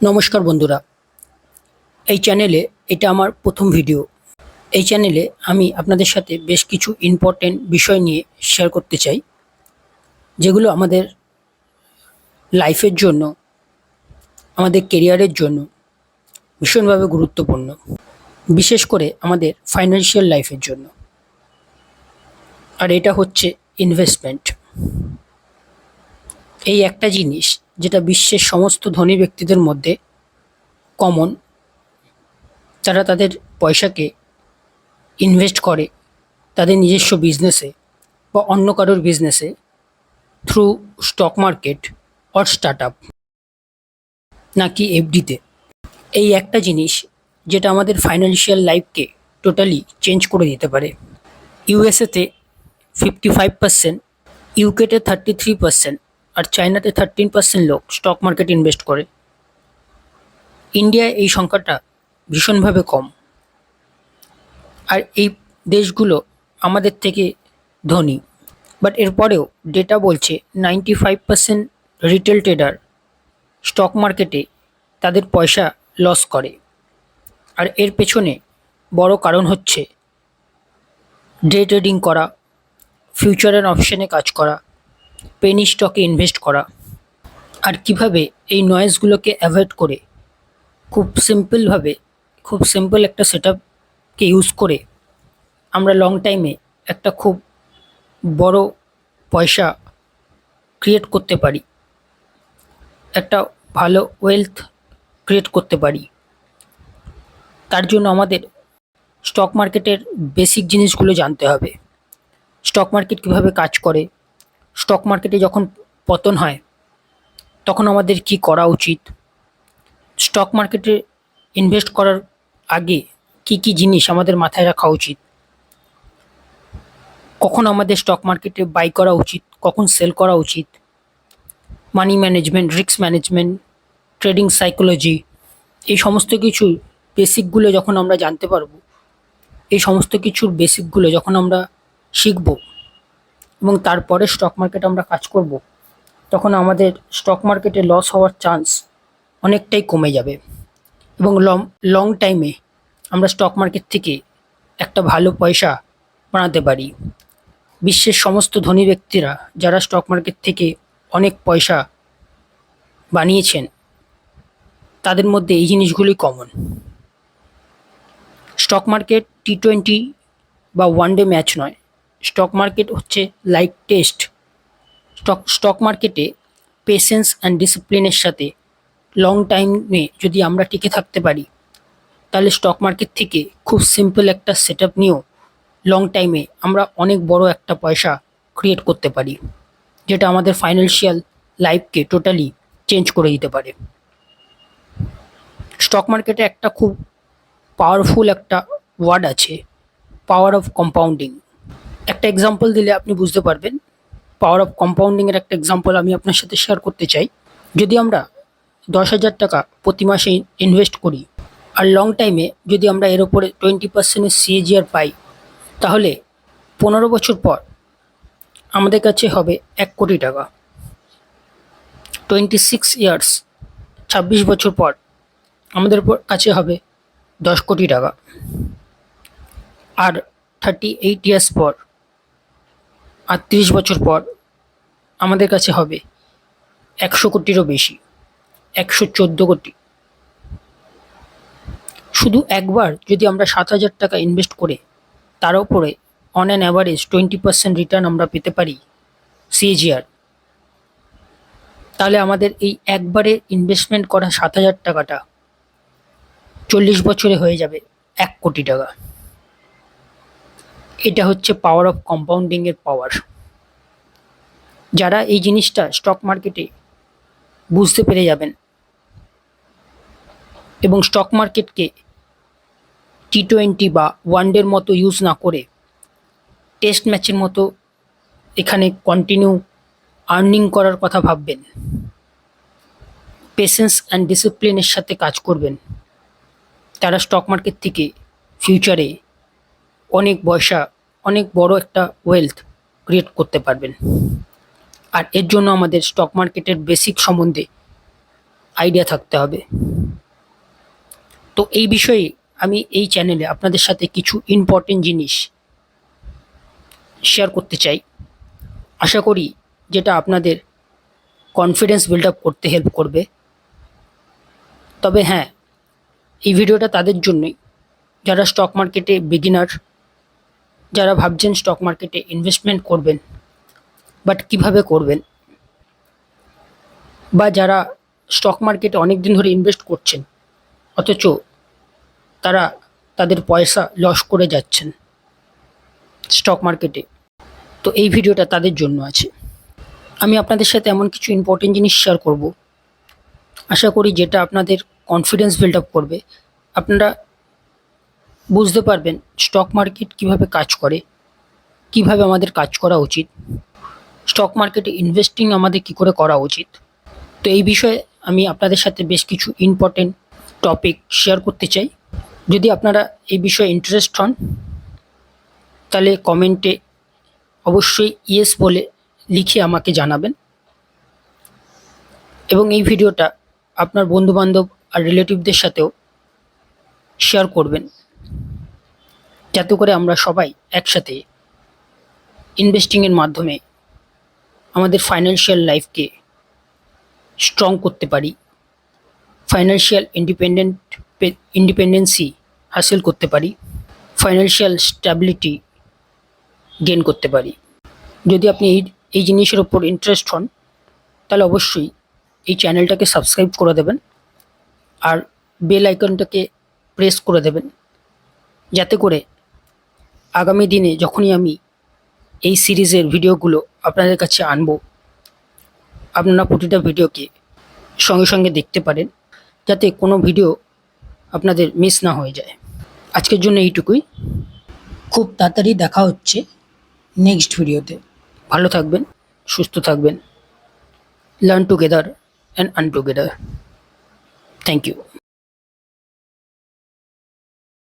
নমস্কার বন্ধুরা, এই চ্যানেলে এটা আমার প্রথম ভিডিও। এই চ্যানেলে আমি আপনাদের সাথে বেশ কিছু ইম্পর্টেন্ট বিষয় নিয়ে শেয়ার করতে চাই, যেগুলো আমাদের লাইফের জন্য, আমাদের কেরিয়ারের জন্য ভীষণভাবে গুরুত্বপূর্ণ, বিশেষ করে আমাদের ফাইন্যান্সিয়াল লাইফের জন্য। আর এটা হচ্ছে ইনভেস্টমেন্ট। এই একটা জিনিস যেটা বিশ্বের সমস্ত ধনী ব্যক্তিদের মধ্যে কমন, যারা তাদের পয়সাকে ইনভেস্ট করে তাদের নিজস্ব বিজনেসে বা অন্য কারোর বিজনেসে through stock market or start up, নাকি এফডিতে। এই একটা জিনিস যেটা আমাদের ফাইন্যান্সিয়াল লাইফকে টোটালি চেঞ্জ করে দিতে পারে। ইউএসএতে 55%, ইউকেতে 33%, আর চায়নাতে 13% লোক স্টক মার্কেট ইনভেস্ট করে। ইন্ডিয়ায় এই সংখ্যাটা ভীষণভাবে কম। আর এই দেশগুলো আমাদের থেকে ধনী, বাট এরপরেও ডেটা বলছে 95% রিটেল ট্রেডার স্টক মার্কেটে তাদের পয়সা লস করে। আর এর পেছনে বড় কারণ হচ্ছে ডে ট্রেডিং করা, ফিউচারের অপশানে কাজ করা, পেনি স্টকে ইনভেস্ট করা। আর কিভাবে এই নয়েজগুলোকে অ্যাভয়েড করে খুব সিম্পল একটা সেটআপকে ইউজ করে আমরা লং টাইমে একটা খুব বড় পয়সা ক্রিয়েট করতে পারি, একটা ভালো ওয়েলথ ক্রিয়েট করতে পারি। তার জন্য আমাদের স্টক মার্কেটের বেসিক জিনিসগুলো জানতে হবে। স্টক মার্কেট কীভাবে কাজ করে, স্টক মার্কেটে যখন পতন হয় তখন আমাদের কি করা উচিত, স্টক মার্কেটে ইনভেস্ট করার আগে কি কি জিনিস আমাদের মাথায় রাখা উচিত, কখন আমাদের স্টক মার্কেটে বাই করা উচিত, কখন সেল করা উচিত, money management, risk management, trading psychology, এই সমস্ত কিছু বেসিকগুলো যখন আমরা জানতে পারবো, এই সমস্ত কিছুর বেসিকগুলো যখন আমরা শিখব এবং তারপরে স্টক মার্কেটে আমরা কাজ করব, তখন আমাদের স্টক মার্কেটে লস হওয়ার চান্স অনেকটাই কমে যাবে এবং লং টাইমে আমরা স্টক মার্কেট থেকে একটা ভালো পয়সা বানাতে পারি। বিশ্বের সমস্ত ধনী ব্যক্তিরা যারা স্টক মার্কেট থেকে অনেক পয়সা বানিয়েছেন, তাদের মধ্যে এই জিনিসগুলি কমন। স্টক মার্কেট T20 বা ওয়ান ডে ম্যাচ নয়। স্টক মার্কেট হচ্ছে লাইক টেস্ট। স্টক মার্কেটে পেশেন্স অ্যান্ড ডিসিপ্লিনের সাথে লং টাইমে যদি আমরা টিকে থাকতে পারি, তাহলে স্টক মার্কেট থেকে খুব সিম্পল একটা সেটআপ নিয়েও লং টাইমে আমরা অনেক বড় একটা পয়সা ক্রিয়েট করতে পারি, যেটা আমাদের ফাইন্যান্সিয়াল লাইফকে টোটালি চেঞ্জ করে দিতে পারে। স্টক মার্কেটে একটা খুব পাওয়ারফুল একটা ওয়ার্ড আছে, পাওয়ার অফ কম্পাউন্ডিং। একটা এক্সাম্পল দিলে আপনি বুঝতে পারবেন। পাওয়ার অফ কম্পাউন্ডিংয়ের একটা এক্সাম্পল আমি আপনার সাথে শেয়ার করতে চাই। যদি আমরা 10,000 টাকা প্রতি মাসে ইনভেস্ট করি আর লং টাইমে যদি আমরা এর ওপরে 20% CAGR পাই, তাহলে 15 বছর পর আমাদের কাছে হবে 1 কোটি টাকা। 26 ইয়ার্স, 26 বছর পর আমাদের কাছে হবে 10 কোটি টাকা। আর 38 ইয়ার্স পর, 38 বছর পর আমাদের কাছে হবে 100 কোটিরও বেশি, 114 কোটি। শুধু একবার যদি আমরা 7,000 টাকা ইনভেস্ট করে তার উপরে অন অ্যান অ্যাভারেজ 20% রিটার্ন আমরা পেতে পারি CAGR, তাহলে আমাদের এই একবারে ইনভেস্টমেন্ট করা 7,000 টাকাটা 40 বছরে হয়ে যাবে 1 কোটি টাকা। এটা হচ্ছে পাওয়ার অফ কম্পাউন্ডিংয়ের পাওয়ার। যারা এই জিনিসটা স্টক মার্কেটে বুঝতে পেরে যাবেন এবং স্টক মার্কেটকে T20 বা ওয়ান ডের মতো ইউজ না করে টেস্ট ম্যাচের মতো এখানে কন্টিনিউ আর্নিং করার কথা ভাববেন, পেশেন্স অ্যান্ড ডিসিপ্লিনের সাথে কাজ করবেন, তারা স্টক মার্কেট থেকে ফিউচারে অনেক পয়সা, অনেক বড় একটা ওয়েলথ ক্রিয়েট করতে পারবেন। আর এর জন্য আমাদের স্টক মার্কেটের বেসিক সম্বন্ধে আইডিয়া থাকতে হবে। তো এই বিষয়ে আমি এই চ্যানেলে আপনাদের সাথে কিছু ইম্পর্টেন্ট জিনিস শেয়ার করতে চাই। আশা করি যেটা আপনাদের কনফিডেন্স বিল্ড আপ করতে হেল্প করবে। তবে হ্যাঁ, এই ভিডিওটা তাদের জন্যই যারা স্টক মার্কেটে বিগিনার, যারা ভাবছেন স্টক মার্কেটে ইনভেস্টমেন্ট করবেন বাট কিভাবে করবেন, বা যারা স্টক মার্কেটে অনেক দিন ধরে ইনভেস্ট করছেন অথচ তারা তাদের পয়সা লস করে যাচ্ছেন স্টক মার্কেটে। তো এই ভিডিওটা তাদের জন্য আছে। আমি আপনাদের সাথে এমন কিছু ইম্পর্টেন্ট জিনিস শেয়ার করব, আশা করি যেটা আপনাদের কনফিডেন্স বিল্ড আপ করবে। আপনারা বুঝতে পারবেন স্টক মার্কেট কিভাবে কাজ করে, কিভাবে আমাদের কাজ করা উচিত, স্টক মার্কেটে ইনভেস্টিং আমাদের কি করে করা উচিত। তো এই বিষয়ে আমি আপনাদের সাথে বেশ কিছু ইম্পর্টেন্ট টপিক শেয়ার করতে চাই। যদি আপনারা এই বিষয়ে ইন্টারেস্ট হন তাহলে কমেন্টে অবশ্যই ইয়েস বলে লিখে আমাকে জানাবেন, এবং এই ভিডিওটা আপনার বন্ধুবান্ধব আর রিলেটিভদের সাথেও শেয়ার করবেন, যাতে করে আমরা সবাই একসাথে ইনভেস্টিংয়ের মাধ্যমে আমাদের ফাইন্যান্সিয়াল লাইফকে স্ট্রং করতে পারি, ফাইন্যান্সিয়াল ইন্ডিপেন্ডেন্সি হাসিল করতে পারি, ফাইন্যান্সিয়াল স্ট্যাবিলিটি গেইন করতে পারি। যদি আপনি এই জিনিসের ওপর ইন্টারেস্ট হন তাহলে অবশ্যই এই চ্যানেলটাকে সাবস্ক্রাইব করে দেবেন আর বেল আইকনটাকে প্রেস করে দেবেন, যাতে করে আগামী দিনে যখনই আমি এই সিরিজের ভিডিওগুলো আপনাদের কাছে আনবো, আপনারা প্রতিটা ভিডিওকে সঙ্গে সঙ্গে দেখতে পারেন, যাতে কোনো ভিডিও আপনাদের মিস না হয়ে যায়। আজকের জন্য এইটুকুই। খুব তাড়াতাড়ি দেখা হচ্ছে নেক্সট ভিডিওতে। ভালো থাকবেন, সুস্থ থাকবেন। Learn together and earn together. Thank you.